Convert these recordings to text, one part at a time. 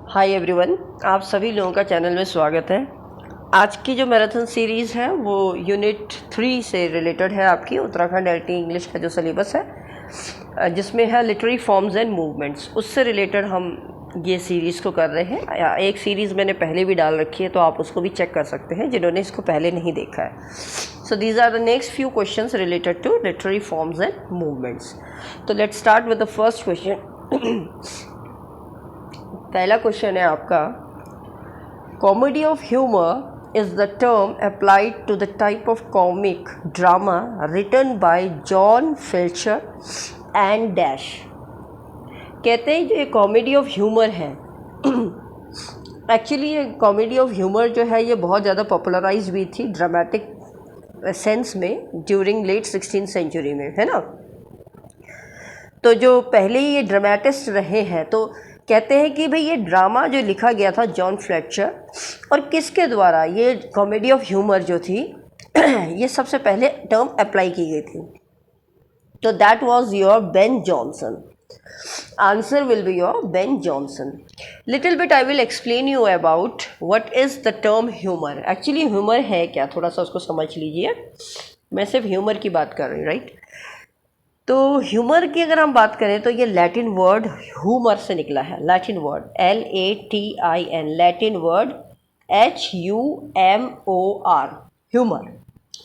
Hi everyone, आप सभी लोगों का चैनल में स्वागत है। आज की जो मैराथन सीरीज़ है वो यूनिट 3 से रिलेटेड है। आपकी उत्तराखंड एलटी इंग्लिश का जो सिलेबस है जिसमें है लिटरेरी फॉर्म्स एंड मूवमेंट्स, उससे रिलेटेड हम ये सीरीज़ को कर रहे हैं। एक सीरीज़ मैंने पहले भी डाल रखी है तो आप उसको भी चेक कर सकते हैं जिन्होंने इसको पहले नहीं देखा है। So these are the next few questions related to literary forms and movements. तो let's start with the first question. पहला क्वेश्चन है आपका, comedy of humour is the term applied to the type of comic drama written by John Fletcher and dash. कहते हैं जो ये comedy of humour है actually ये कॉमेडी ऑफ ह्यूमर जो है ये बहुत ज़्यादा पॉपुलराइज हुई थी ड्रामेटिक सेंस में ड्यूरिंग लेट 16th सेंचुरी में, है ना। तो जो पहले ही ये ड्रामेटिस्ट रहे हैं तो कहते हैं कि भाई ये ड्रामा जो लिखा गया था जॉन फ्लेचर और किसके द्वारा ये कॉमेडी ऑफ ह्यूमर जो थी ये सबसे पहले टर्म अप्लाई की गई थी। तो that was your Ben Jonson. Answer will be your Ben Jonson. Little bit I will explain you about what is the term humour. Actually humour है क्या, थोड़ा सा उसको समझ लीजिए। मैं सिर्फ ह्यूमर की बात कर रही हूँ, राइट। तो ह्यूमर की अगर हम बात करें तो ये लैटिन वर्ड ह्यूमर से निकला है। Latin word LATIN, Latin word HUMOR, humour,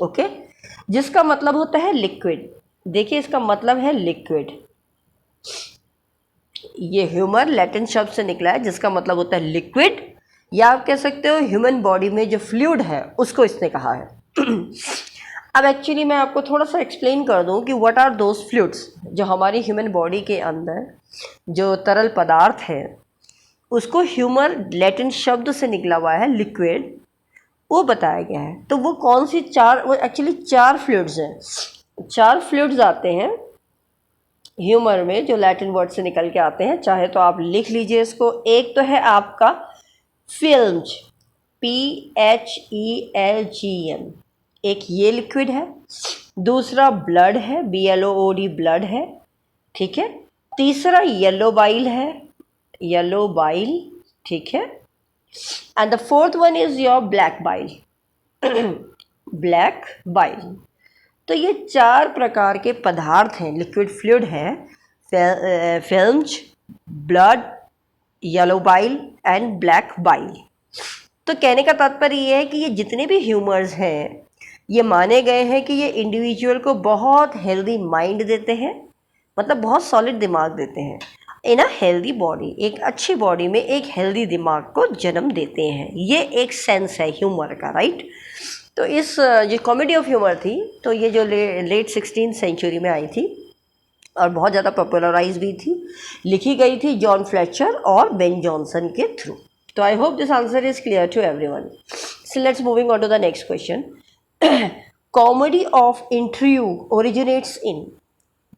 okay, जिसका मतलब होता है लिक्विड। देखिए इसका मतलब है लिक्विड। ये ह्यूमर लैटिन शब्द से निकला है जिसका मतलब होता है लिक्विड, या आप कह सकते हो ह्यूमन बॉडी में जो फ्लूइड है उसको इसने कहा है। अब एक्चुअली मैं आपको थोड़ा सा एक्सप्लेन कर दूं कि व्हाट आर दोज फ्लूइड्स जो हमारी ह्यूमन बॉडी के अंदर जो तरल पदार्थ है उसको ह्यूमर लैटिन शब्द से निकला हुआ है लिक्विड, वो बताया गया है। तो वो कौन सी वो एक्चुअली चार फ्लूइड्स हैं। चार फ्लूइड्स आते हैं ह्यूमर में जो लैटिन वर्ड से निकल के आते हैं। चाहे तो आप लिख लीजिए इसको। एक तो है आपका फिल्म्स, PHELGM, एक ये लिक्विड है। दूसरा ब्लड है, BLOOD, ब्लड है, ठीक है। तीसरा येलो बाइल है, येलो बाइल, ठीक है। And the fourth one is your black bile, black bile. तो ये चार प्रकार के पदार्थ हैं, लिक्विड फ्लूइड है। Films, blood, yellow bile and black bile. तो कहने का तात्पर्य ये है कि ये जितने भी ह्यूमर्स हैं ये माने गए हैं कि ये इंडिविजुअल को बहुत हेल्दी माइंड देते हैं, मतलब बहुत सॉलिड दिमाग देते हैं। इन अ हेल्दी बॉडी, एक अच्छी बॉडी में एक हेल्दी दिमाग को जन्म देते हैं। ये एक सेंस है ह्यूमर का, राइट। तो इस जो कॉमेडी ऑफ ह्यूमर थी तो ये जो लेट 16th सेंचुरी में आई थी और बहुत ज़्यादा पॉपुलराइज भी थी, लिखी गई थी जॉन फ्लेचर और बेन जॉनसन के थ्रू। तो I hope this answer is clear to everyone. So let's moving on to the next question. Comedy of intrigue originates in.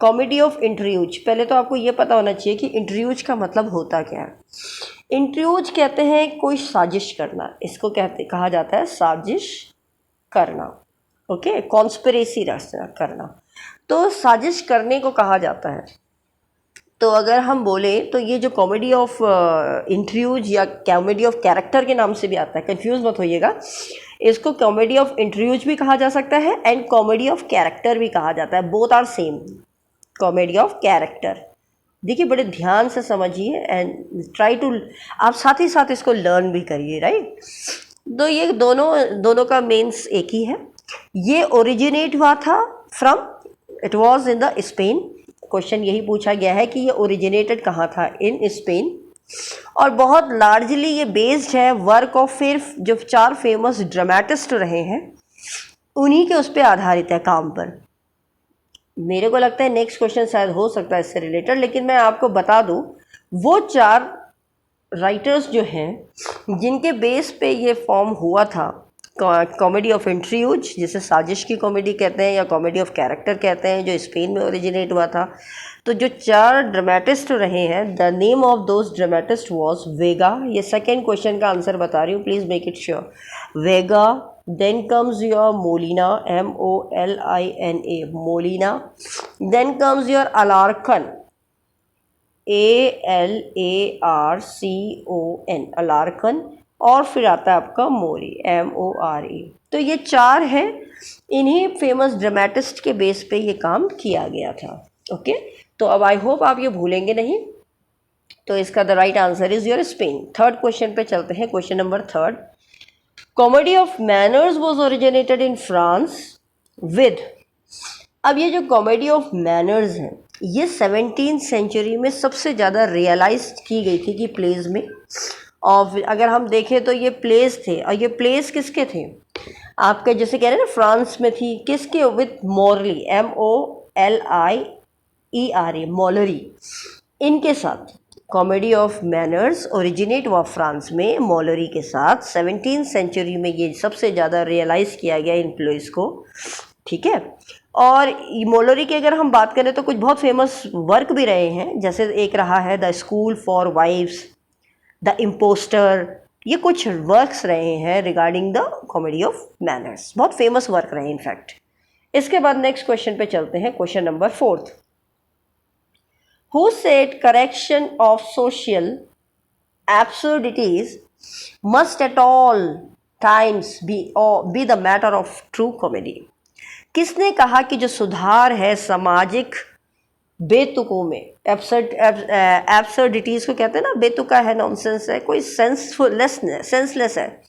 Comedy of intrigues, पहले तो आपको ये पता होना चाहिए कि इंट्रियूज का मतलब होता क्या है। इंट्रियूज कहते हैं कोई साजिश करना, इसको कहा जाता है साजिश करना, ओके, कॉन्स्पिरेसी करना। तो साजिश करने को कहा जाता है। तो अगर हम बोले तो ये जो कॉमेडी ऑफ इंट्रियूज या कॉमेडी ऑफ कैरेक्टर के नाम से भी आता है, कंफ्यूज मत होइएगा। इसको कॉमेडी ऑफ इंट्रियूज भी कहा जा सकता है एंड कॉमेडी ऑफ कैरेक्टर भी कहा जाता है। Both are same. Comedy of character, देखिए बड़े ध्यान से समझिए एंड ट्राई टू, आप साथ ही साथ इसको लर्न भी करिए, राइट। तो ये दोनों का मीन्स एक ही है। ये ओरिजिनेट हुआ था from, it was in the Spain. Question यही पूछा गया है कि ये ओरिजिनेटेड कहाँ था, इन स्पेन। और बहुत लार्जली ये बेस्ड है वर्क ऑफ फिर जो चार फेमस ड्रामेटिस्ट रहे हैं उन्हीं के उस पर आधारित है काम पर। मेरे को लगता है नेक्स्ट क्वेश्चन शायद हो सकता है इससे रिलेटेड, लेकिन मैं आपको बता दूं वो चार राइटर्स जो हैं जिनके बेस पे ये फॉर्म हुआ था कॉमेडी ऑफ इंट्रियूज, जिसे साजिश की कॉमेडी कहते हैं या कॉमेडी ऑफ कैरेक्टर कहते हैं, जो स्पेन में ओरिजिनेट हुआ था। तो जो चार ड्रामेटिस्ट रहे हैं, the name of those dramatist was Vega. ये सेकेंड क्वेश्चन का आंसर बता रही हूँ, please make it sure. Vega, then comes your Molina, MOLINA, Molina, then comes your Alarcon, ALARCON, Alarcon, और फिर आता है आपका मोरे, MORE। तो ये चार हैं, इन्हीं फेमस ड्रामेटिस्ट के बेस पे ये काम किया गया था। ओके, तो अब आई होप आप ये भूलेंगे नहीं। तो इसका the right answer is your Spain. Third question पे चलते हैं, question number third. Comedy of manners was originated in France with. अब ये जो कॉमेडी ऑफ मैनर्स है ये 17th सेंचुरी में सबसे ज़्यादा रियलाइज की गई थी कि प्लेज में। और अगर हम देखें तो ये प्लेस थे, और ये प्लेस किसके थे, आपके जैसे कह रहे हैं ना फ्रांस में थी, किसके, विथ मॉरली, MOLIERE, मॉलरी, इनके साथ। कॉमेडी ऑफ मैनर्स ओरिजिनेट हुआ फ्रांस में मॉलरी के साथ। 17th सेंचुरी में ये सबसे ज़्यादा रियलाइज़ किया गया इन प्लेस को, ठीक है। और मॉलरी की अगर हम बात करें तो कुछ बहुत फेमस वर्क भी रहे हैं, जैसे एक रहा है the school for wives, the impostor, ये कुछ वर्क्स रहे हैं regarding the comedy of manners, बहुत फेमस वर्क रहे इनफैक्ट। इसके बाद नेक्स्ट क्वेश्चन पे चलते हैं, question number fourth. Who said correction of social absurdities must at all times be the matter of true comedy? किसने कहा कि जो सुधार है सामाजिक बेतुकों में, एब्सर्डिटीज़ को कहते हैं ना, बेतुका है, नॉनसेंस है, कोई सेंसलेस है,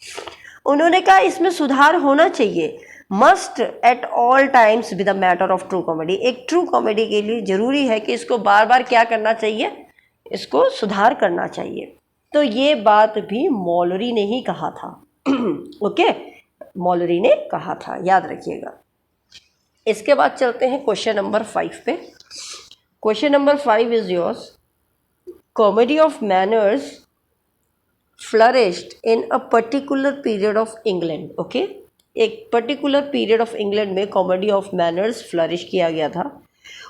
उन्होंने कहा इसमें सुधार होना चाहिए। Must at all times be the matter of true comedy. एक ट्रू कॉमेडी के लिए ज़रूरी है कि इसको बार बार क्या करना चाहिए, इसको सुधार करना चाहिए। तो ये बात भी मॉलरी ने ही कहा था। ओके, मॉलरी ने कहा था, याद रखिएगा। इसके बाद चलते हैं क्वेश्चन नंबर 5 पे। Question number 5 is yours. Comedy of manners flourished in a particular period of England. Okay, एक पर्टिकुलर पीरियड ऑफ इंग्लैंड में कॉमेडी ऑफ मैनर्स फ्लरिश किया गया था।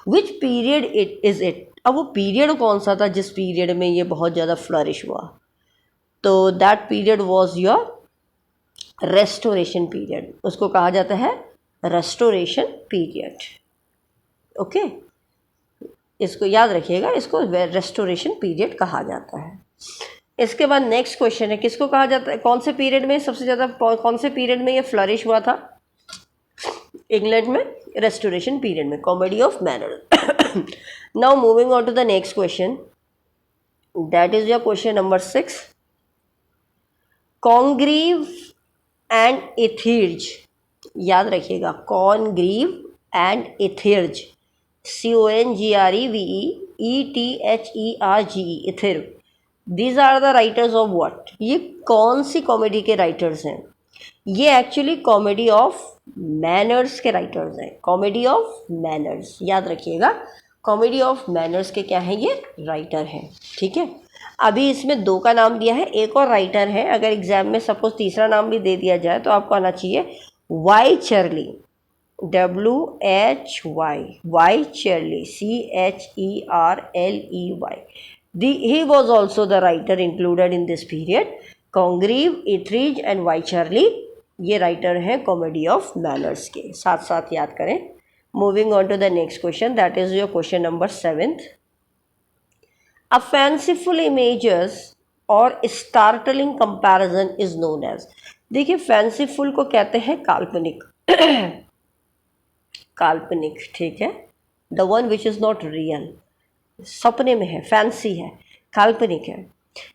Which period it is it. अब वो पीरियड कौन सा था जिस पीरियड में ये बहुत ज़्यादा फ्लरिश हुआ? तो that period was your restoration period, उसको कहा जाता है रेस्टोरेशन पीरियड। ओके, इसको याद रखिएगा, इसको रेस्टोरेशन पीरियड कहा जाता है। इसके बाद नेक्स्ट क्वेश्चन है, किसको कहा जाता है, कौन से पीरियड में सबसे ज़्यादा, कौन से पीरियड में ये फ्लरिश हुआ था इंग्लैंड में? रेस्टोरेशन पीरियड में, comedy of manner. Now moving on to the next question, that is your question number 6। Congreve and Etherege, याद रखिएगा, Congreve and Etherege, CONGREVEETHERGE, Etherege. These are the writers of what? ये कौन सी comedy के writers हैं? ये actually comedy of manners के writers हैं, कॉमेडी ऑफ मैनर्स, याद रखिएगा, कॉमेडी ऑफ मैनर्स के क्या हैं, ये राइटर हैं, ठीक है। अभी इसमें 2 का नाम दिया है, एक और राइटर है, अगर एग्जाम में सपोज तीसरा नाम भी दे दिया जाए तो आपको आना चाहिए Wycherley, WHY, Wycherley, CHERLEY। He was also the writer included in this period. Congreve, Etheridge and Wycherley, ये राइटर हैं कॉमेडी ऑफ मैनर्स के, साथ साथ याद करें। Moving on to the next question, that is your question number 7th। A fanciful images और startling comparison is known as. देखिए, fanciful को कहते हैं काल्पनिक, काल्पनिक, ठीक है, the one which is not real, सपने में है, फैंसी है, काल्पनिक है।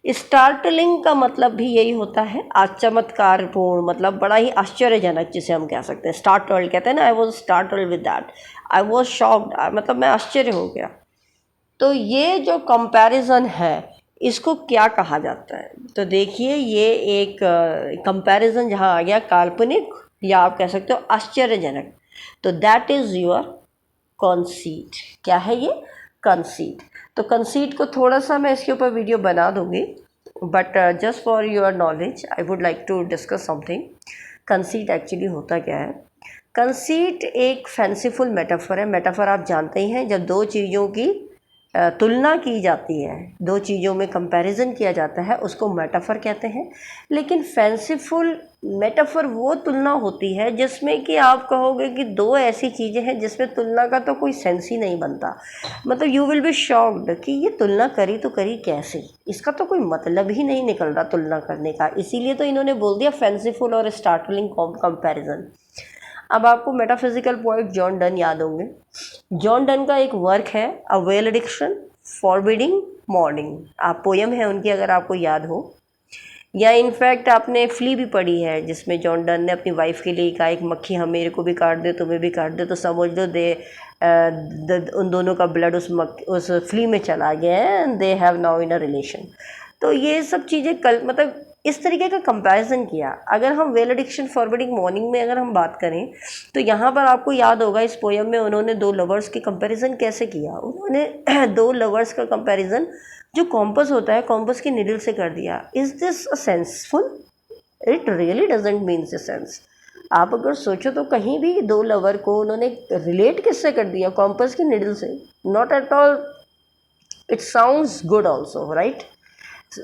स्टार्टलिंग का मतलब भी यही होता है, चमत्कारपूर्ण, मतलब बड़ा ही आश्चर्यजनक, जिसे हम कह सकते हैं। स्टार्टल्ड कहते हैं ना, I was startled with that, I was shocked, मतलब मैं आश्चर्य हो गया। तो ये जो कंपैरिजन है इसको क्या कहा जाता है? तो देखिए, ये एक कंपैरिजन जहाँ आ गया काल्पनिक, या आप कह सकते हो आश्चर्यजनक, तो दैट इज़ योर कंसीट। क्या है ये? कंसीट। तो कंसीट को थोड़ा सा मैं इसके ऊपर वीडियो बना दूंगी, but just for your knowledge I would like to discuss something. Conceit actually होता क्या है? कंसीट एक फैंसीफुल मेटाफर है। मेटाफर आप जानते ही हैं, जब 2 चीज़ों की तुलना की जाती है, दो चीज़ों में कंपैरिजन किया जाता है, उसको मेटाफर कहते हैं। लेकिन फैंसीफुल मेटाफर वो तुलना होती है जिसमें कि आप कहोगे कि दो ऐसी चीज़ें हैं जिसमें तुलना का तो कोई सेंस ही नहीं बनता, मतलब यू विल बी शॉक्ड कि ये तुलना करी तो करी कैसे, इसका तो कोई मतलब ही नहीं निकल रहा तुलना करने का। इसीलिए तो इन्होंने बोल दिया फैंसीफुल और स्टार्टलिंग कंपैरिजन। अब आपको मेटाफिजिकल पोएट जॉन डन याद होंगे। जॉन डन का एक वर्क है अ वेलेडिक्शन फॉरबिडिंग मॉर्निंग, आप पोयम है उनकी, अगर आपको याद हो। या इनफैक्ट आपने फ्ली भी पढ़ी है जिसमें जॉन डन ने अपनी वाइफ के लिए कहा एक मक्खी हम मेरे को भी काट दे तुम्हें भी काट दे, तो समझ लो उन दोनों का ब्लड उस फ्ली में चला गया है and they have now in a relation. तो ये सब चीज़ें मतलब इस तरीके का कंपैरिजन किया। अगर हम वेलेडिक्शन फॉरवर्डिंग मॉर्निंग में अगर हम बात करें तो यहाँ पर आपको याद होगा इस पोयम में उन्होंने दो लवर्स की कंपैरिजन कैसे किया। उन्होंने दो लवर्स का कंपैरिजन जो कॉम्पस होता है कॉम्पस की निडल से कर दिया। Is this a senseful? It really doesn't means a sense. आप अगर सोचो तो कहीं भी दो लवर को उन्होंने रिलेट किससे कर दिया? कॉम्पस की निडल से। Not at all it sounds good also, right?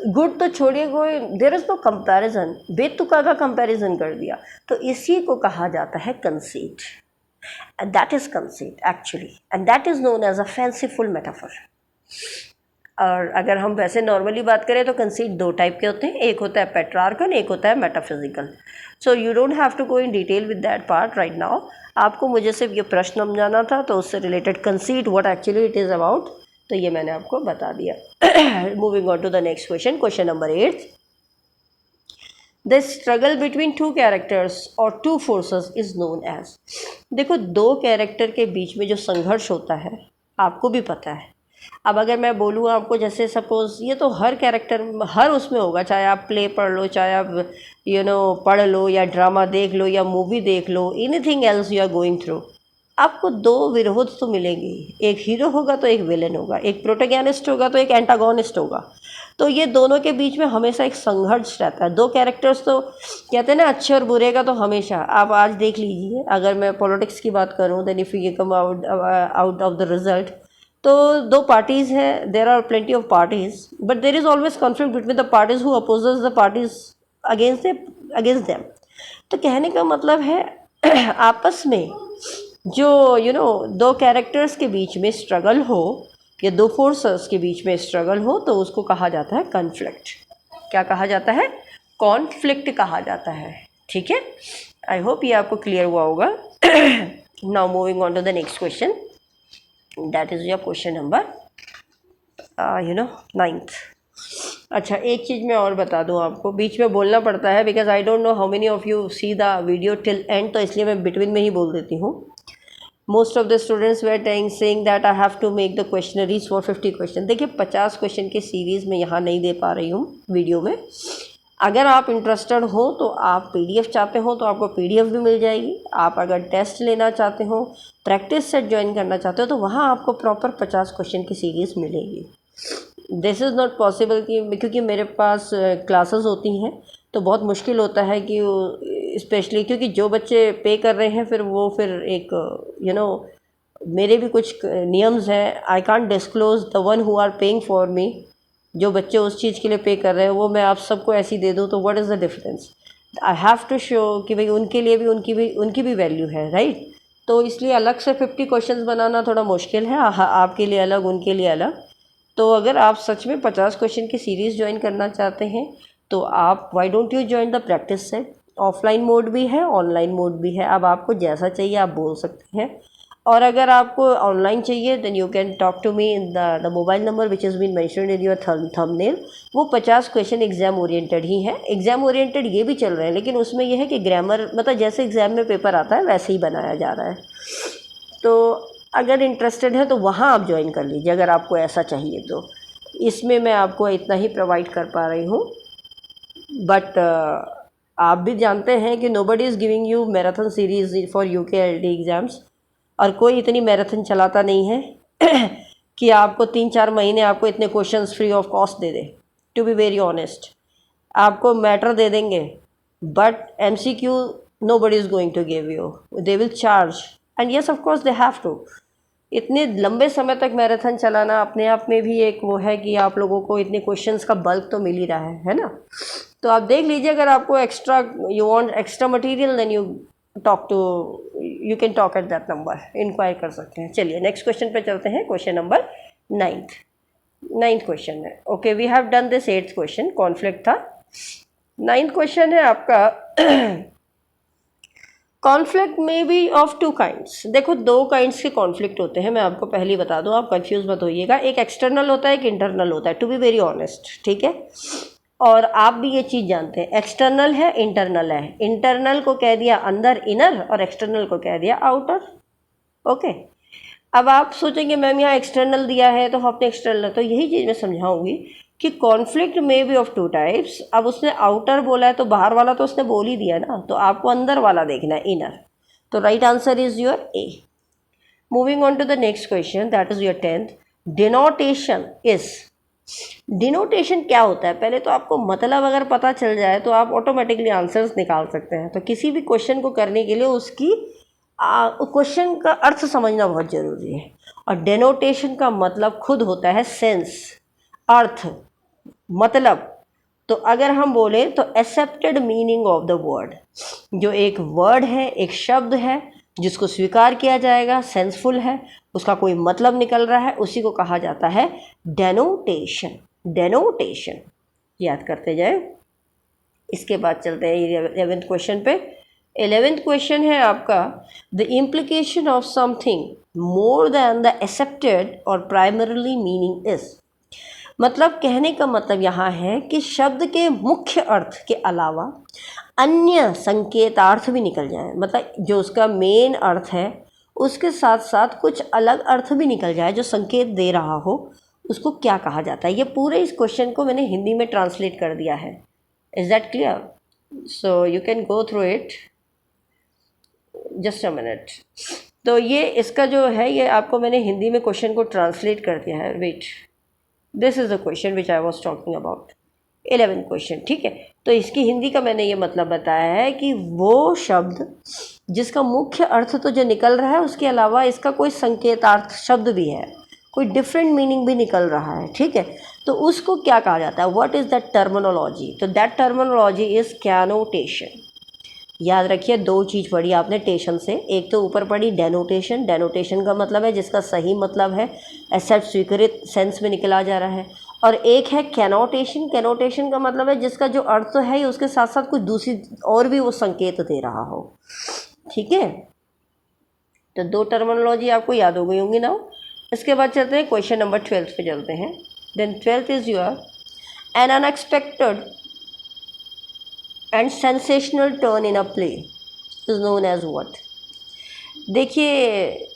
Good तो छोड़िए, कोई देर इज नो कंपैरिजन, बेतुका का कंपैरिजन कर दिया। तो इसी को कहा जाता है conceit, and that is conceit actually, and that is known as a fanciful metaphor. और अगर हम वैसे नॉर्मली बात करें तो कंसीट दो टाइप के होते हैं, एक होता है पेट्रार्कन, एक होता है metaphysical. So you don't have to go in detail with that part right now. आपको मुझे सिर्फ ये प्रश्न समझाना था, तो उससे related conceit what actually it is about, तो ये मैंने आपको बता दिया। Moving on to the next question, question number 8। The struggle between two characters और two forces is known as. देखो, दो कैरेक्टर के बीच में जो संघर्ष होता है आपको भी पता है। अब अगर मैं बोलूँ आपको, जैसे सपोज ये तो हर कैरेक्टर हर उसमें होगा, चाहे आप प्ले पढ़ लो, चाहे आप पढ़ लो, या ड्रामा देख लो, या मूवी देख लो, anything else you are going through, आपको दो विरोध तो मिलेंगे। एक हीरो होगा तो एक विलेन होगा, एक प्रोटेगनिस्ट होगा तो एक एंटागोनिस्ट होगा। तो ये दोनों के बीच में हमेशा एक संघर्ष रहता है। दो कैरेक्टर्स तो कहते हैं ना, अच्छे और बुरे का तो हमेशा। आप आज देख लीजिए, अगर मैं पॉलिटिक्स की बात करूं, then if you come out of the result, तो दो पार्टीज़ हैं, there are plenty of parties, but there is always conflict between the parties who opposes the parties against them. तो कहने का मतलब है आपस में जो दो कैरेक्टर्स के बीच में स्ट्रगल हो, या दो फोर्सेस के बीच में स्ट्रगल हो, तो उसको कहा जाता है कॉन्फ्लिक्ट। क्या कहा जाता है? कॉन्फ्लिक्ट कहा जाता है। ठीक है, आई होप ये आपको क्लियर हुआ होगा। Now moving on to the next question, that is your question number 9th। अच्छा, एक चीज़ मैं और बता दूं आपको, बीच में बोलना पड़ता है because I don't know how many of you see the video till end, तो इसलिए मैं बिटवीन में ही बोल देती हूँ। Most of the students were saying that I have to make the questionnaires for 50 question. देखिए, 50 क्वेश्चन की सीरीज़ में यहाँ नहीं दे पा रही हूँ वीडियो में। अगर आप इंटरेस्टेड हो तो आप PDF चाहते हो तो आपको PDF भी मिल जाएगी। आप अगर टेस्ट लेना चाहते हो, प्रैक्टिस सेट ज्वाइन करना चाहते हो, तो वहाँ आपको प्रॉपर 50 क्वेश्चन की सीरीज़ मिलेगी। दिस इज़ नॉट पॉसिबल क्योंकि मेरे पास क्लासेस होती हैं, तो बहुत मुश्किल होता है कि स्पेशली क्योंकि जो बच्चे पे कर रहे हैं फिर एक मेरे भी कुछ नियम्स हैं। I can't disclose the one who are paying for me. जो बच्चे उस चीज़ के लिए पे कर रहे हैं वो मैं आप सबको ऐसी दे दूँ, तो what is the difference? I have to show कि भाई उनके लिए भी उनकी भी वैल्यू है, राइट? तो इसलिए अलग से 50 क्वेश्चंस बनाना थोड़ा मुश्किल है, आपके लिए अलग, उनके लिए अलग। तो अगर आप सच में 50 क्वेश्चन की सीरीज़ ज्वाइन करना चाहते हैं तो आप why don't you join the practice set. Offline mode भी है, ऑनलाइन मोड भी है, अब आपको जैसा चाहिए आप बोल सकते हैं। और अगर आपको ऑनलाइन चाहिए then you can talk to me in the mobile number which is been mentioned in your thumbnail. वो 50 क्वेश्चन एग्जाम ओरिएंटेड ही है। एग्जाम ओरिएंटेड ये भी चल रहे हैं, लेकिन उसमें यह है कि ग्रामर मतलब जैसे एग्जाम में पेपर आता है वैसे ही बनाया जा रहा है। तो अगर इंटरेस्टेड है तो वहाँ आप ज्वाइन कर लीजिए, अगर आपको ऐसा चाहिए तो। इसमें मैं आपको इतना ही प्रोवाइड कर पा रही हूँ, बट आप भी जानते हैं कि nobody is giving you marathon series for UKLD exams, और कोई इतनी मैराथन चलाता नहीं है कि आपको 3-4 महीने आपको इतने क्वेश्चंस फ्री ऑफ कॉस्ट दे दे। टू बी वेरी ऑनेस्ट, आपको मैटर दे देंगे, but MCQ nobody is going to give you, they will charge, and yes of course they have to. इतने लंबे समय तक मैराथन चलाना अपने आप में भी एक वो है कि आप लोगों को इतने क्वेश्चंस का बल्क तो मिल ही रहा है ना। तो आप देख लीजिए, अगर आपको extra you want extra material then you can talk at that number, inquire कर सकते हैं। चलिए नेक्स्ट क्वेश्चन पे चलते हैं, क्वेश्चन नंबर 9th क्वेश्चन है। Okay, we have done this 8th question, conflict था। 9th क्वेश्चन है आपका कॉन्फ्लिक्ट में बी ऑफ 2 काइंड्स। देखो 2 काइंड्स के कॉन्फ्लिक्ट होते हैं, मैं आपको पहले ही बता दूं, आप कंफ्यूज मत होइएगा। एक एक्सटर्नल होता है, एक इंटरनल होता है, टू बी वेरी ऑनेस्ट, ठीक है। और आप भी ये चीज़ जानते हैं, एक्सटर्नल है इंटरनल है। इंटरनल को कह दिया अंदर इनर, और एक्सटर्नल को कह दिया आउटर। ओके, अब आप सोचेंगे मैम यहाँ एक्सटर्नल दिया है तो आपने एक्सटर्नल, तो यही चीज़ मैं समझाऊंगी कि कॉन्फ्लिक्ट में बी ऑफ 2 टाइप्स। अब उसने आउटर बोला है तो बाहर वाला तो उसने बोल ही दिया ना, तो आपको अंदर वाला देखना है, इनर। तो right answer is your A. Moving on to the next question, that is your 10th। Denotation is, denotation क्या होता है? पहले तो आपको मतलब अगर पता चल जाए तो आप ऑटोमेटिकली आंसर्स निकाल सकते हैं। तो किसी भी क्वेश्चन को करने के लिए उसकी क्वेश्चन का अर्थ समझना बहुत ज़रूरी है। और डेनोटेशन का मतलब खुद होता है सेंस, अर्थ, मतलब। तो अगर हम बोले तो accepted meaning of the word, जो एक वर्ड है, एक शब्द है जिसको स्वीकार किया जाएगा, सेंसफुल है, उसका कोई मतलब निकल रहा है, उसी को कहा जाता है डेनोटेशन। डेनोटेशन याद करते जाए। इसके बाद चलते हैं 11th क्वेश्चन पे। 11th क्वेश्चन है आपका the implication of something more than the accepted और प्राइमरीली मीनिंग इज। मतलब कहने का मतलब यहाँ है कि शब्द के मुख्य अर्थ के अलावा अन्य संकेतार्थ भी निकल जाए। मतलब जो उसका मेन अर्थ है उसके साथ साथ कुछ अलग अर्थ भी निकल जाए जो संकेत दे रहा हो, उसको क्या कहा जाता है? ये पूरे इस क्वेश्चन को मैंने हिंदी में ट्रांसलेट कर दिया है। Is that clear? So you can go through it, just a minute. तो ये इसका जो है, ये आपको मैंने हिंदी में क्वेश्चन को ट्रांसलेट कर दिया है। Wait, this is the question which I was talking about, 11th question, ठीक है। तो इसकी हिंदी का मैंने ये मतलब बताया है कि वो शब्द जिसका मुख्य अर्थ तो जो निकल रहा है, उसके अलावा इसका कोई संकेतार्थ शब्द भी है, कोई डिफरेंट मीनिंग भी निकल रहा है, ठीक है। तो उसको क्या कहा जाता है? What is that terminology? तो दैट टर्मिनोलॉजी इज़ कैनोटेशन। याद रखिए, 2 चीज़ पढ़ी आपने टेशन से। एक तो ऊपर पढ़ी डेनोटेशन। डेनोटेशन का मतलब है जिसका सही मतलब है एक्सेप्ट, स्वीकृत, सेंस में निकला जा रहा है। और एक है कैनोटेशन। कैनोटेशन का मतलब है जिसका जो अर्थ तो है उसके साथ साथ कुछ दूसरी और भी वो संकेत दे रहा हो, ठीक है। तो 2 टर्मिनोलॉजी आपको याद हो गई होंगी ना। इसके बाद चलते हैं क्वेश्चन नंबर 12 पे चलते हैं। Then 12th is your an unexpected and sensational turn in a play is known as what. देखिए,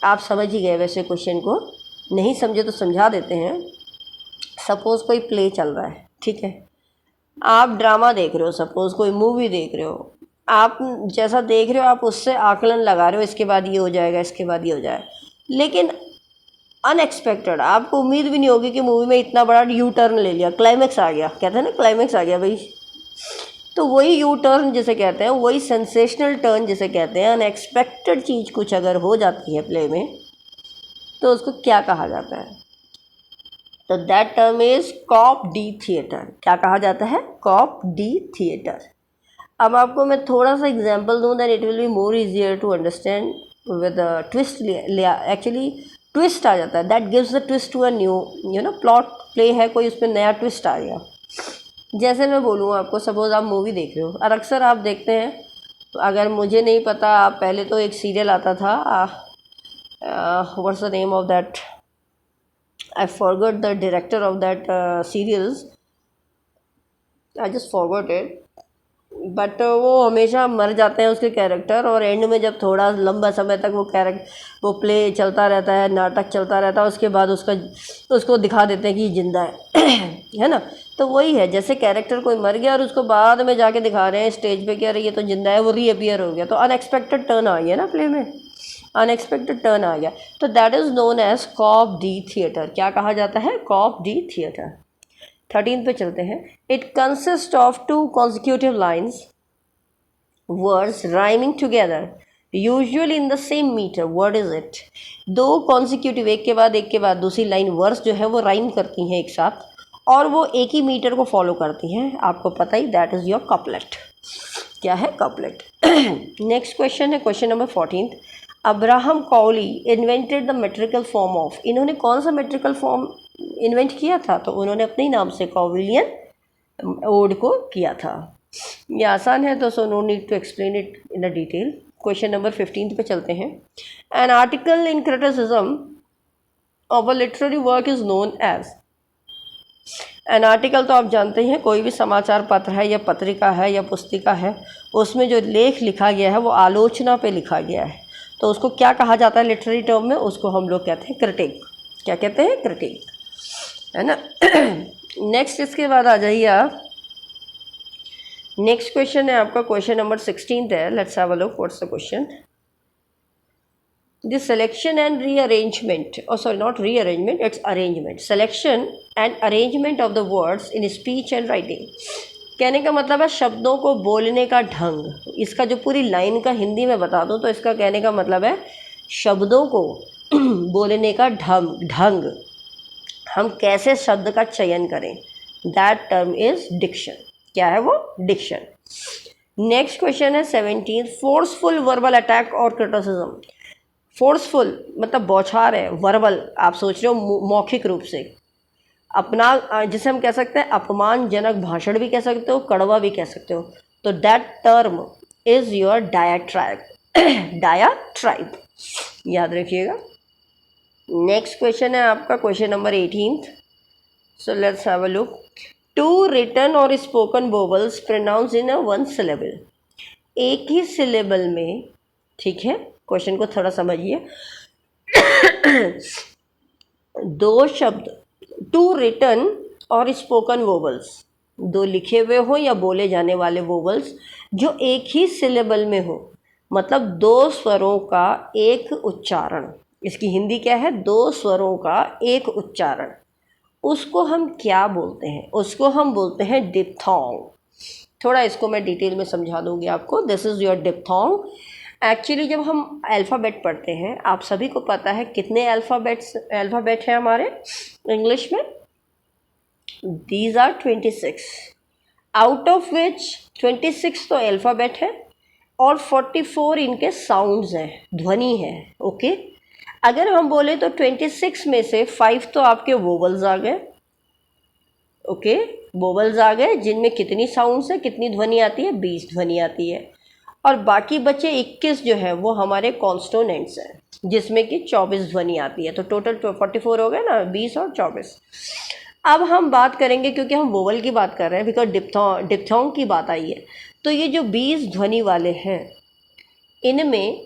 आप समझ ही गए वैसे क्वेश्चन को, नहीं समझे तो समझा देते हैं। सपोज़ कोई प्ले चल रहा है, ठीक है, आप ड्रामा देख रहे हो, सपोज़ कोई मूवी देख रहे हो, आप जैसा देख रहे हो आप उससे आकलन लगा रहे हो, इसके बाद ये हो जाएगा, इसके बाद ये हो जाए। लेकिन अनएक्सपेक्टेड, आपको उम्मीद भी नहीं होगी कि मूवी में इतना बड़ा यू टर्न ले लिया, क्लाइमैक्स आ गया, कहते हैं ना क्लाइमैक्स आ गया भाई। तो वही यू टर्न जिसे कहते हैं, वही सेंसेशनल टर्न जिसे कहते हैं, अनएक्सपेक्टेड चीज़ कुछ अगर हो जाती है प्ले में तो उसको क्या कहा जाता है? तो that term is coup de theatre. क्या कहा जाता है? Coup de theatre. अब आपको मैं थोड़ा सा एग्जांपल दूं, that it will be more easier to understand with twist. Actually twist आ जाता है, that gives the twist to a new plot play है कोई, उसमें नया ट्विस्ट आ गया। जैसे मैं बोलूँ आपको, सपोज़ आप मूवी देख रहे हो, और अक्सर आप देखते हैं, तो अगर मुझे नहीं पता, आप पहले तो एक सीरियल आता था, what's the name of that, I forgot the director of that serials, I just forgot it, but वो हमेशा मर जाते हैं उसके कैरेक्टर, और एंड में जब थोड़ा लंबा समय तक वो प्ले चलता रहता है, नाटक चलता रहता है, उसके बाद उसको दिखा देते हैं कि जिंदा है है ना। तो वही है, जैसे कैरेक्टर कोई मर गया और उसको बाद में जाके दिखा रहे हैं स्टेज पे कि अरे ये तो जिंदा है, वो रीअपियर हो गया। तो अनएक्सपेक्टेड टर्न आ गया ना प्ले में, अनएक्सपेक्टेड टर्न आ गया। तो that is known as coup de theatre. क्या कहा जाता है? Coup de theatre. 13 पे चलते हैं। It consist of 2 consecutive lines, words rhyming together usually in the same meter, what is it? दो कॉन्सिक्यूटिव, एक के बाद दूसरी लाइन वर्स जो है वो राइम करती हैं एक साथ और वो एक ही मीटर को फॉलो करती हैं, आपको पता ही, दैट इज़ योर कपलेट। क्या है? कपलेट। नेक्स्ट क्वेश्चन है question number 14। Abraham Cowley invented the metrical form of, इन्होंने कौन सा मेट्रिकल फॉर्म इन्वेंट किया था? तो उन्होंने अपने ही नाम से कौविलियन ओड को किया था। ये आसान है तो so no need to explain it in a detail. Question number 15 पे चलते हैं। An article in criticism of a literary work is known as, an article तो आप जानते हैं कोई भी समाचार पत्र है या पत्रिका है या पुस्तिका है, उसमें जो लेख लिखा गया है वो आलोचना पे लिखा गया है, तो उसको क्या कहा जाता है लिटरेरी टर्म में? उसको हम लोग कहते हैं क्रिटिक। क्या कहते हैं? क्रिटिक, है ना। नेक्स्ट इसके बाद आ जाइए आप, नेक्स्ट क्वेश्चन है आपका क्वेश्चन नंबर 16 है। Let's have a look what's the question. The selection and rearrangement, oh sorry, not rearrangement, it's arrangement, selection and arrangement of the words in speech and writing। कहने का मतलब है शब्दों को बोलने का ढंग। इसका जो पूरी लाइन का हिंदी में बता दूं तो इसका कहने का मतलब है शब्दों को बोलने का ढंग, हम कैसे शब्द का चयन करें, दैट टर्म इज डिक्शन। क्या है वो? डिक्शन। नेक्स्ट क्वेश्चन है 17। फोर्सफुल वर्बल अटैक और क्रिटिसिज्म। फोर्सफुल मतलब बौछार है, वर्बल आप सोच रहे हो मौखिक रूप से, अपना जिसे हम कह सकते हैं अपमानजनक भाषण भी कह सकते हो, कड़वा भी कह सकते हो, तो that term is your diatribe. Diatribe, याद रखिएगा। नेक्स्ट क्वेश्चन है आपका question number 18। So let's have a look. Two written और spoken vowels pronounce in a one syllable, एक ही सिलेबल में, ठीक है, क्वेश्चन को थोड़ा समझिए। दो शब्द, टू रिटन और स्पोकन वोवल्स, दो लिखे हुए हो या बोले जाने वाले वोवल्स जो एक ही सिलेबल में हो, मतलब दो स्वरों का एक उच्चारण। इसकी हिंदी क्या है? दो स्वरों का एक उच्चारण। उसको हम क्या बोलते हैं? उसको हम बोलते हैं डिप्थोंग। थोड़ा इसको मैं डिटेल में समझा दूंगी आपको। This is your diphthong. Actually जब हम अल्फ़ाबेट पढ़ते हैं, आप सभी को पता है कितने अल्फ़ाबेट हैं हमारे इंग्लिश में? These are 26, out of which 26 तो अल्फ़ाबेट है और 44 इनके साउंड्स हैं, ध्वनि है। ओके, अगर हम बोले तो 26 में से 5 तो आपके वोवल्स आ गए। ओके, वोवल्स आ गए जिनमें कितनी साउंड्स है, कितनी ध्वनि आती है? 20 ध्वनि आती है। और बाकी बचे 21 जो है वो हमारे कॉन्स्टोनेंट्स हैं जिसमें कि 24 ध्वनि आती है। तो टोटल 44 हो गए ना, 20 और 24। अब हम बात करेंगे, क्योंकि हम वोवल की बात कर रहे हैं, बिकॉज डिप्थोंग की बात आई है, तो ये जो 20 ध्वनि वाले हैं इनमें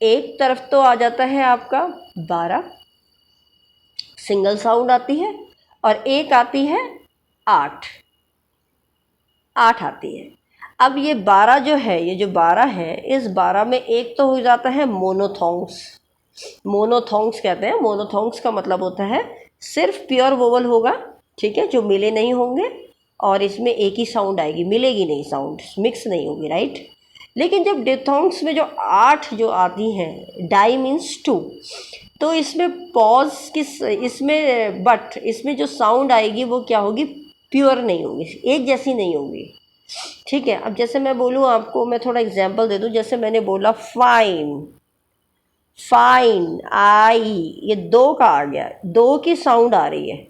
एक तरफ तो आ जाता है आपका 12 सिंगल साउंड आती है, और एक आती है 8 आती है। अब ये 12 जो है, ये जो 12 है, इस 12 में एक तो हो जाता है मोनोथोंग्स। मोनोथोंग्स कहते हैं। मोनोथोंग्स का मतलब होता है सिर्फ प्योर वोवल होगा, ठीक है, जो मिले नहीं होंगे, और इसमें एक ही साउंड आएगी, मिलेगी नहीं, साउंड मिक्स नहीं होगी, राइट। लेकिन जब डिप्थोंग्स में जो 8 जो आती हैं, डाई मीन्स 2, तो इसमें पॉज किस, इसमें बट इसमें जो साउंड आएगी वो क्या होगी? प्योर नहीं होगी, एक जैसी नहीं होगी, ठीक है। अब जैसे मैं बोलूँ आपको, मैं थोड़ा एग्जांपल दे दूँ। जैसे मैंने बोला फाइन, फाइन, आई, ये 2 का आ गया, 2 की साउंड आ रही है,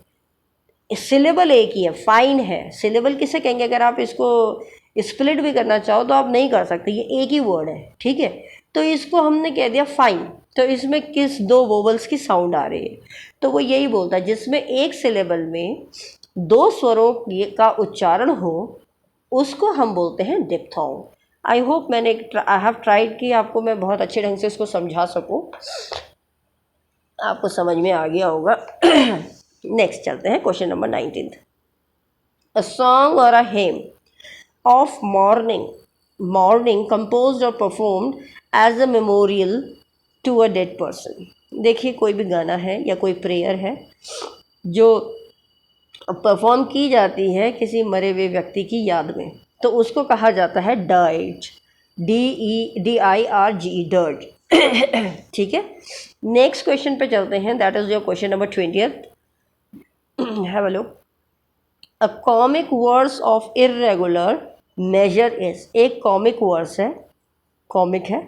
सिलेबल एक ही है, फाइन है। सिलेबल किसे कहेंगे? अगर आप इसको स्प्लिट भी करना चाहो तो आप नहीं कर सकते, ये एक ही वर्ड है, ठीक है। तो इसको हमने कह दिया फाइन, तो इसमें किस 2 वोवल्स की साउंड आ रही है? तो वो यही बोलता है जिसमें एक सिलेबल में 2 स्वरों का उच्चारण हो, उसको हम बोलते हैं diphthong. I hope I have tried कि आपको मैं बहुत अच्छे ढंग से इसको समझा सकूं, आपको समझ में आ गया होगा। नेक्स्ट चलते हैं question number 19। A song or a hymn of mourning composed or performed as a memorial to a dead person. देखिए, कोई भी गाना है या कोई प्रेयर है जो परफॉर्म की जाती है किसी मरे हुए व्यक्ति की याद में, तो उसको कहा जाता है डाइट। DIRGE, dirt. ठीक है, नेक्स्ट क्वेश्चन पे चलते हैं, that is your question number 20th। Have a look. A comic words of irregular measure is, एक कॉमिक वर्ड्स है, कॉमिक है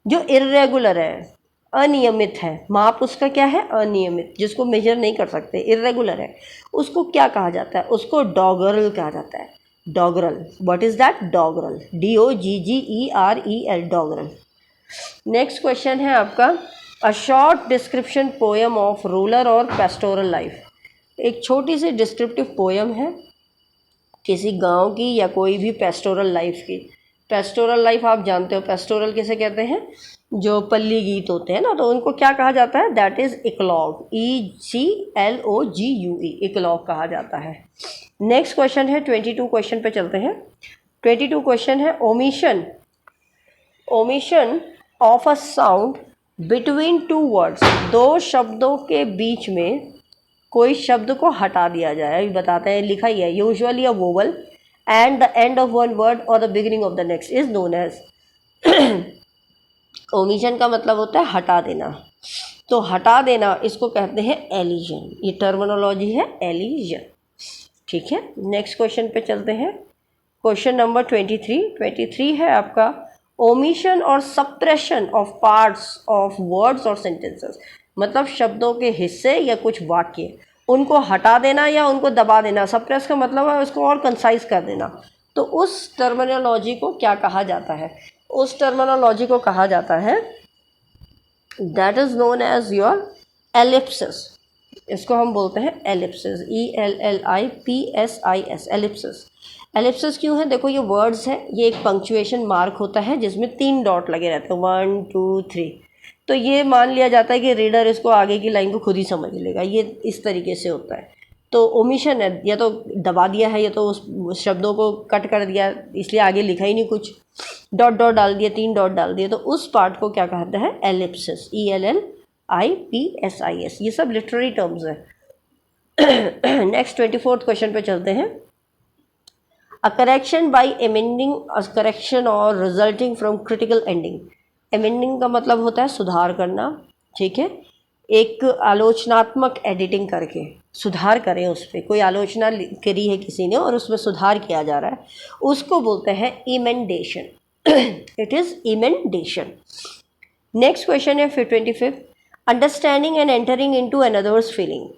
जो इर्रेगुलर है, अनियमित है, माप उसका क्या है, अनियमित, जिसको मेजर नहीं कर सकते, इर्रेगुलर है, उसको क्या कहा जाता है, उसको डॉगरल कहा जाता है। Doggerel, what is that, doggerel, DOGGEREL, doggerel. Next question है आपका, a short description poem of rural और पेस्टोरल लाइफ, एक छोटी सी डिस्क्रिप्टिव पोएम है किसी गांव की या कोई भी पेस्टोरल लाइफ की। पेस्टोरल लाइफ आप जानते हो, पेस्टोरल किसे कहते हैं, जो पल्ली गीत होते हैं ना, तो उनको क्या कहा जाता है, दैट इज इक्लॉग, ECLOGUE, इक्लॉग कहा जाता है। नेक्स्ट क्वेश्चन है 22 क्वेश्चन पे चलते हैं। 22 क्वेश्चन है, omission, omission of a sound between two words, दो शब्दों के बीच में कोई शब्द को हटा दिया जाए, अभी बताते हैं, लिखा ही है, usually a vowel and the end of one word और the beginning of the next is known as. Omission का मतलब होता है हटा देना, तो हटा देना इसको कहते हैं एलिजन, ये टर्मिनोलॉजी है एलिजन। ठीक है, नेक्स्ट क्वेश्चन पे चलते हैं, क्वेश्चन नंबर 23 है आपका, ओमिशन और suppression of parts of words और सेंटेंसेस, मतलब शब्दों के हिस्से या कुछ वाक्य, उनको हटा देना या उनको दबा देना। सप्रेस का मतलब है उसको और कंसाइज कर देना, तो उस टर्मिनोलॉजी को क्या कहा जाता है, उस टर्मिनोलॉजी को कहा जाता है, that is known as your ellipsis, इसको हम बोलते हैं एलिप्सिस, ELLIPSIS, एलिप्सिस। एलिप्सिस क्यों है, देखो ये वर्ड्स है, ये एक पंक्चुएशन मार्क होता है जिसमें 3 डॉट लगे रहते हैं, 1 2 3, तो ये मान लिया जाता है कि रीडर इसको आगे की लाइन को खुद ही समझ लेगा, ये इस तरीके से होता है। तो ओमिशन है, या तो दबा दिया है या तो उस शब्दों को कट कर दिया, इसलिए आगे लिखा ही नहीं कुछ, डॉट डॉट डाल दिया, 3 डॉट डाल दिए, तो उस पार्ट को क्या कहते हैं, एलिप्सिस, ELLIPSIS, ये सब लिटरेरी टर्म्स है। नेक्स्ट 24th क्वेश्चन पे चलते हैं, a correction by amending a correction और resulting from critical ending. Amending का मतलब होता है सुधार करना, ठीक है, एक आलोचनात्मक एडिटिंग करके सुधार करें, उस पर कोई आलोचना करी है किसी ने और उसमें सुधार किया जा रहा है, उसको बोलते हैं emendation. It is emendation. Next question है फिर 25, understanding and entering into another's feeling,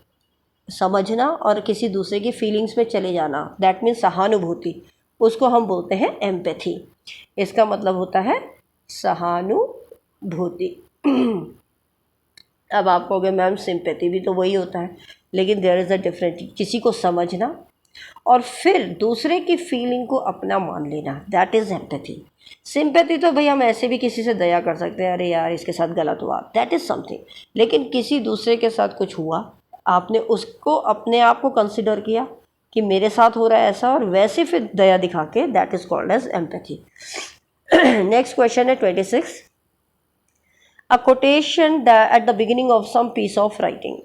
समझना और किसी दूसरे की फीलिंग्स में चले जाना, दैट मीन्स सहानुभूति, उसको हम बोलते हैं एम्पैथी, इसका मतलब होता है सहानुभूति। अब आप कहोगे मैम सिंपैथी भी तो वही होता है, लेकिन देयर इज़ अ डिफरेंट, किसी को समझना और फिर दूसरे की फीलिंग को अपना मान लेना, दैट इज़ एम्पैथी। सिंपैथी तो भाई हम ऐसे भी किसी से दया कर सकते हैं, अरे यार इसके साथ गलत हुआ, दैट इज़ समथिंग, लेकिन किसी दूसरे के साथ कुछ हुआ, आपने उसको अपने आप को कंसिडर किया कि मेरे साथ हो रहा है ऐसा, और वैसे फिर दया दिखा के, that is called as empathy. Next question है 26, a quotation at the beginning of some piece of writing,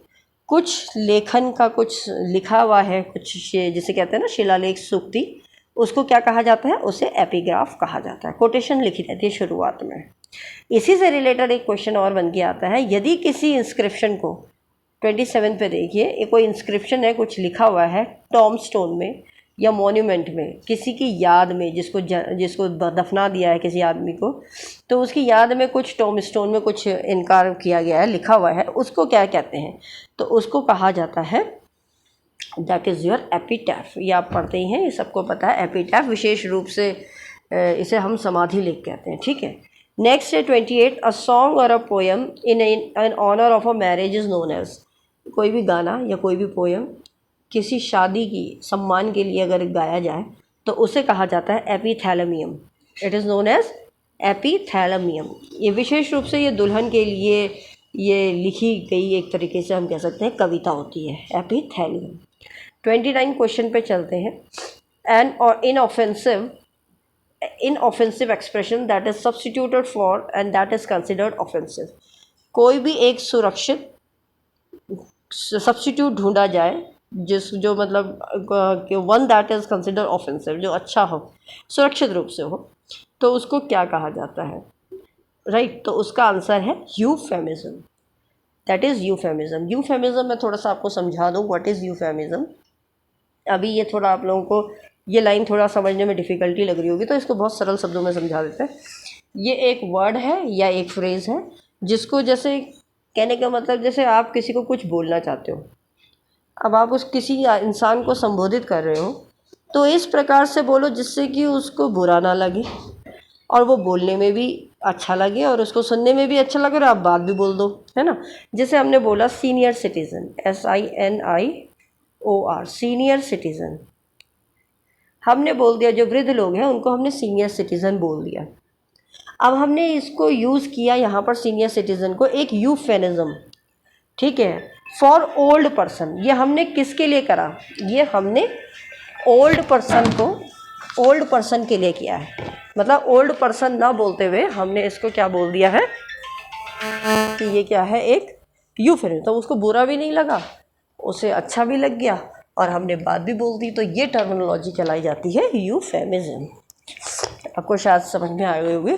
कुछ लेखन का कुछ लिखा हुआ है, कुछ जिसे कहते हैं ना शिलालेख, सूक्ति, उसको क्या कहा जाता है, उसे एपिग्राफ कहा जाता है। कोटेशन लिखी रहती है शुरुआत में। इसी से रिलेटेड एक क्वेश्चन और बन के आता है, यदि किसी इंस्क्रिप्शन को, 27 पे देखिए, एक कोई इंस्क्रिप्शन है, कुछ लिखा हुआ है टॉम स्टोन में या मॉन्यूमेंट में किसी की याद में, जिसको दफना दिया है किसी आदमी को, तो उसकी याद में कुछ टॉम स्टोन में कुछ इनकार किया गया है, लिखा हुआ है, उसको क्या कहते हैं, तो उसको कहा जाता है, दैट इज़ योर एपिटैफ। ये आप पढ़ते ही हैं, ये सबको पता है, एपिटैफ, विशेष रूप से इसे हम समाधि लेख कहते हैं, ठीक है। नेक्स्ट है 28, a song or a poem in honour of a marriage is known as, कोई भी गाना या कोई भी पोएम किसी शादी की सम्मान के लिए अगर गाया जाए तो उसे कहा जाता है एपिथैलेमियम, इट इज़ नोन एज एपिथैलेमियम। ये विशेष रूप से ये दुल्हन के लिए ये लिखी गई एक तरीके से हम कह सकते हैं कविता होती है, एपिथैलियम। 29 क्वेश्चन पे चलते हैं, एन और inoffensive expression that is substituted for and that is considered offensive, कोई भी एक सुरक्षित सब्स्टिट्यूट ढूंढा जाए जो मतलब one that is consider offensive, जो अच्छा हो, सुरक्षित रूप से हो, तो उसको क्या कहा जाता है? राइट, तो उसका आंसर है euphemism. That is euphemism. Euphemism मैं थोड़ा सा आपको समझा दूँ व्हाट इज़ यूफेमिज्म। अभी ये थोड़ा आप लोगों को ये लाइन थोड़ा समझने में डिफ़िकल्टी लग रही होगी, तो इसको बहुत सरल शब्दों में समझा देते हैं। ये एक वर्ड है या एक फ्रेज़ है जिसको, जैसे कहने का मतलब, जैसे आप किसी को कुछ बोलना चाहते हो, अब आप उस किसी इंसान को संबोधित कर रहे हो, तो इस प्रकार से बोलो जिससे कि उसको बुरा ना लगे और वो बोलने में भी अच्छा लगे और उसको सुनने में भी अच्छा लगे और आप बात भी बोल दो, है ना। जैसे हमने बोला senior citizen, SINIOR, senior citizen, हमने बोल दिया। जो वृद्ध लोग हैं उनको हमने सीनियर सिटीज़न बोल दिया। अब हमने इसको यूज़ किया यहाँ पर सीनियर सिटीज़न को एक यूफेमिज्म, ठीक है, फॉर ओल्ड पर्सन। ये हमने किसके लिए करा? ये हमने ओल्ड पर्सन को, ओल्ड पर्सन के लिए किया है। मतलब ओल्ड पर्सन ना बोलते हुए हमने इसको क्या बोल दिया है कि ये क्या है, एक यूफेमिज्म। तो उसको बुरा भी नहीं लगा, उसे अच्छा भी लग गया और हमने बात भी बोल दी। तो ये टर्मिनोलॉजी कहलाई जाती है यूफेमिज्म। आपको शायद समझ में आए हुए होंगे।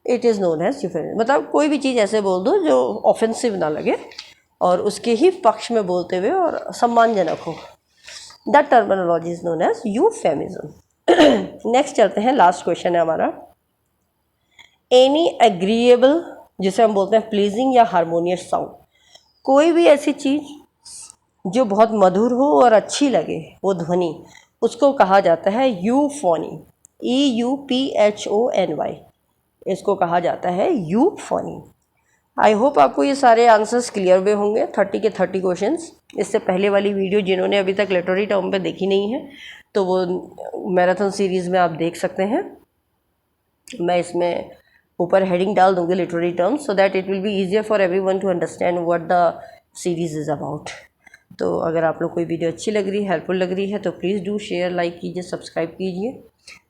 It is known as euphemism. मतलब कोई भी चीज़ ऐसे बोल दो जो ऑफेंसिव ना लगे और उसके ही पक्ष में बोलते हुए और सम्मानजनक हो। The terminology is known as euphemism. Next चलते हैं, लास्ट क्वेश्चन है हमारा। एनी एग्रीएबल, जिसे हम बोलते हैं प्लीजिंग या हारमोनियस साउंड, कोई भी ऐसी चीज़ जो बहुत मधुर हो और अच्छी लगे, वो ध्वनि, उसको कहा जाता है यूफोनी। EUPHONY, इसको कहा जाता है यूफोनी। आई होप आपको ये सारे आंसर्स क्लियर हुए होंगे, 30 के 30 क्वेश्चंस। इससे पहले वाली वीडियो जिन्होंने अभी तक लिटरेरी टर्म पे देखी नहीं है तो वो मैराथन सीरीज़ में आप देख सकते हैं। मैं इसमें ऊपर हेडिंग डाल दूँगी literary terms, so that it will be easier for everyone to understand what the series is about. तो अगर आप लोग कोई वीडियो अच्छी लग रही है, हेल्पफुल लग रही है, तो प्लीज़ डू शेयर, लाइक कीजिए, सब्सक्राइब कीजिए।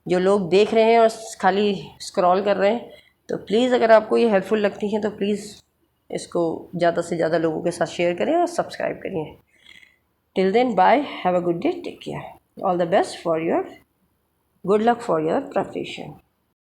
जो लोग देख रहे हैं और खाली स्क्रॉल कर रहे हैं, तो प्लीज़ अगर आपको ये हेल्पफुल लगती है तो प्लीज़ इसको ज़्यादा से ज़्यादा लोगों के साथ शेयर करें और सब्सक्राइब करिए। Till then, bye, have a good day, take care, all the best for your, good luck for your preparation.